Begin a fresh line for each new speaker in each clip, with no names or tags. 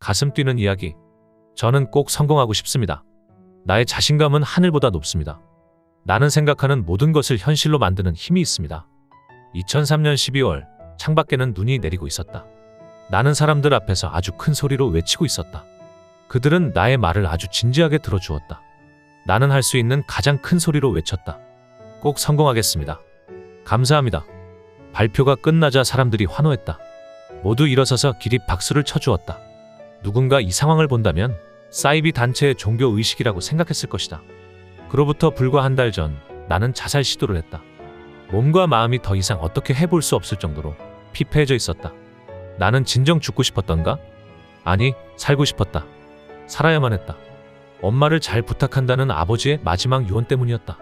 가슴 뛰는 이야기. 저는 꼭 성공하고 싶습니다. 나의 자신감은 하늘보다 높습니다. 나는 생각하는 모든 것을 현실로 만드는 힘이 있습니다. 2003년 12월, 창밖에는 눈이 내리고 있었다. 나는 사람들 앞에서 아주 큰 소리로 외치고 있었다. 그들은 나의 말을 아주 진지하게 들어주었다. 나는 할 수 있는 가장 큰 소리로 외쳤다. 꼭 성공하겠습니다. 감사합니다. 발표가 끝나자 사람들이 환호했다. 모두 일어서서 기립 박수를 쳐주었다. 누군가 이 상황을 본다면 사이비 단체의 종교 의식이라고 생각했을 것이다. 그로부터 불과 한 달 전 나는 자살 시도를 했다. 몸과 마음이 더 이상 어떻게 해볼 수 없을 정도로 피폐해져 있었다. 나는 진정 죽고 싶었던가? 아니, 살고 싶었다. 살아야만 했다. 엄마를 잘 부탁한다는 아버지의 마지막 유언 때문이었다.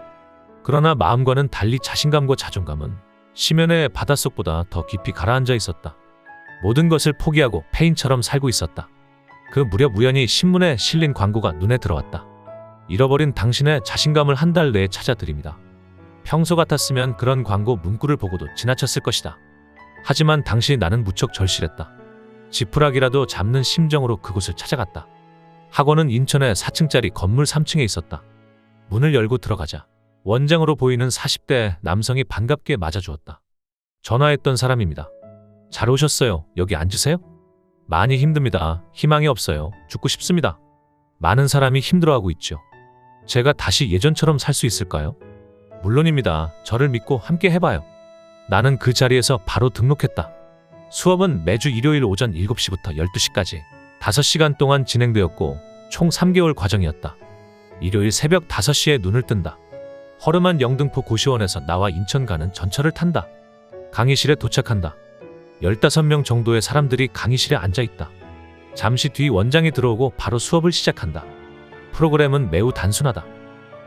그러나 마음과는 달리 자신감과 자존감은 심연의 바닷속보다 더 깊이 가라앉아 있었다. 모든 것을 포기하고 폐인처럼 살고 있었다. 그 무렵 우연히 신문에 실린 광고가 눈에 들어왔다. 잃어버린 당신의 자신감을 한 달 내에 찾아드립니다. 평소 같았으면 그런 광고 문구를 보고도 지나쳤을 것이다. 하지만 당시 나는 무척 절실했다. 지푸라기라도 잡는 심정으로 그곳을 찾아갔다. 학원은 인천의 4층짜리 건물 3층에 있었다. 문을 열고 들어가자 원장으로 보이는 40대 남성이 반갑게 맞아주었다. 전화했던 사람입니다. 잘 오셨어요. 여기 앉으세요. 많이 힘듭니다. 희망이 없어요. 죽고 싶습니다. 많은 사람이 힘들어하고 있죠. 제가 다시 예전처럼 살 수 있을까요? 물론입니다. 저를 믿고 함께 해봐요. 나는 그 자리에서 바로 등록했다. 수업은 매주 일요일 오전 7시부터 12시까지 5시간 동안 진행되었고 총 3개월 과정이었다. 일요일 새벽 5시에 눈을 뜬다. 허름한 영등포 고시원에서 나와 인천 가는 전철을 탄다. 강의실에 도착한다. 15명 정도의 사람들이 강의실에 앉아있다. 잠시 뒤 원장이 들어오고 바로 수업을 시작한다. 프로그램은 매우 단순하다.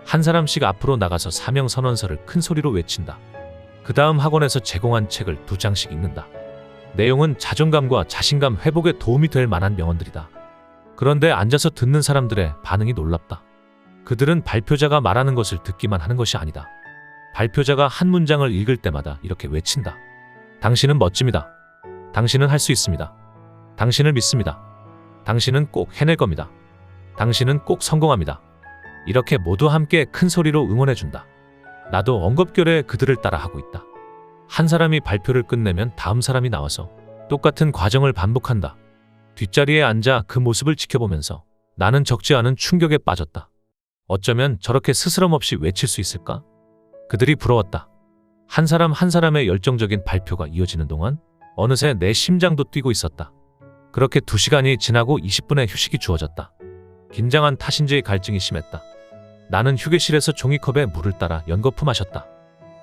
한 사람씩 앞으로 나가서 사명 선언서를 큰 소리로 외친다. 그 다음 학원에서 제공한 책을 2장씩 읽는다. 내용은 자존감과 자신감 회복에 도움이 될 만한 명언들이다. 그런데 앉아서 듣는 사람들의 반응이 놀랍다. 그들은 발표자가 말하는 것을 듣기만 하는 것이 아니다. 발표자가 한 문장을 읽을 때마다 이렇게 외친다. 당신은 멋집니다. 당신은 할 수 있습니다. 당신을 믿습니다. 당신은 꼭 해낼 겁니다. 당신은 꼭 성공합니다. 이렇게 모두 함께 큰 소리로 응원해준다. 나도 엉겁결에 그들을 따라 하고 있다. 한 사람이 발표를 끝내면 다음 사람이 나와서 똑같은 과정을 반복한다. 뒷자리에 앉아 그 모습을 지켜보면서 나는 적지 않은 충격에 빠졌다. 어쩌면 저렇게 스스럼 없이 외칠 수 있을까? 그들이 부러웠다. 한 사람 한 사람의 열정적인 발표가 이어지는 동안 어느새 내 심장도 뛰고 있었다. 그렇게 2시간이 지나고 20분의 휴식이 주어졌다. 긴장한 탓인지 갈증이 심했다. 나는 휴게실에서 종이컵에 물을 따라 연거푸 마셨다.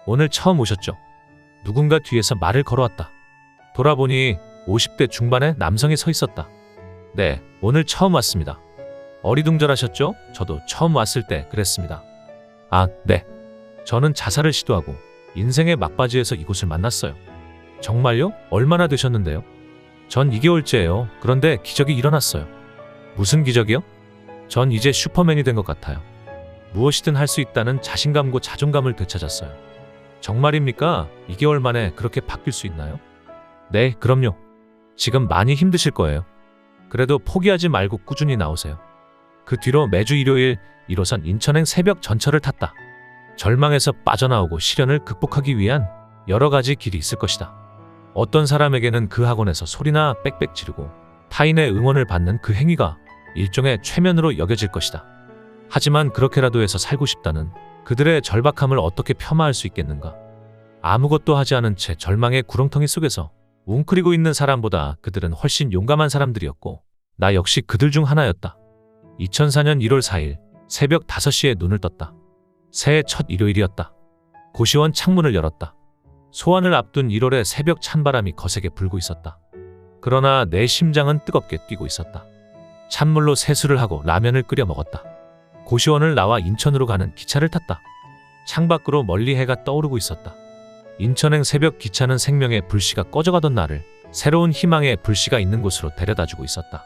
오늘 처음 오셨죠? 누군가 뒤에서 말을 걸어왔다. 돌아보니 50대 중반의 남성이 서 있었다. 네, 오늘 처음 왔습니다. 어리둥절하셨죠? 저도 처음 왔을 때 그랬습니다. 아, 네. 저는 자살을 시도하고 인생의 막바지에서 이곳을 만났어요. 정말요? 얼마나 되셨는데요? 전 2개월째예요. 그런데 기적이 일어났어요. 무슨 기적이요? 전 이제 슈퍼맨이 된 것 같아요. 무엇이든 할 수 있다는 자신감과 자존감을 되찾았어요. 정말입니까? 2개월 만에 그렇게 바뀔 수 있나요? 네, 그럼요. 지금 많이 힘드실 거예요. 그래도 포기하지 말고 꾸준히 나오세요. 그 뒤로 매주 일요일 1호선 인천행 새벽 전철을 탔다. 절망에서 빠져나오고 시련을 극복하기 위한 여러 가지 길이 있을 것이다. 어떤 사람에게는 그 학원에서 소리나 빽빽 지르고 타인의 응원을 받는 그 행위가 일종의 최면으로 여겨질 것이다. 하지만 그렇게라도 해서 살고 싶다는 그들의 절박함을 어떻게 폄하할 수 있겠는가? 아무것도 하지 않은 채 절망의 구렁텅이 속에서 웅크리고 있는 사람보다 그들은 훨씬 용감한 사람들이었고 나 역시 그들 중 하나였다. 2004년 1월 4일 새벽 5시에 눈을 떴다. 새해 첫 일요일이었다. 고시원 창문을 열었다. 소환을 앞둔 1월의 새벽 찬바람이 거세게 불고 있었다. 그러나 내 심장은 뜨겁게 뛰고 있었다. 찬물로 세수를 하고 라면을 끓여 먹었다. 고시원을 나와 인천으로 가는 기차를 탔다. 창밖으로 멀리 해가 떠오르고 있었다. 인천행 새벽 기차는 생명의 불씨가 꺼져가던 나를 새로운 희망의 불씨가 있는 곳으로 데려다주고 있었다.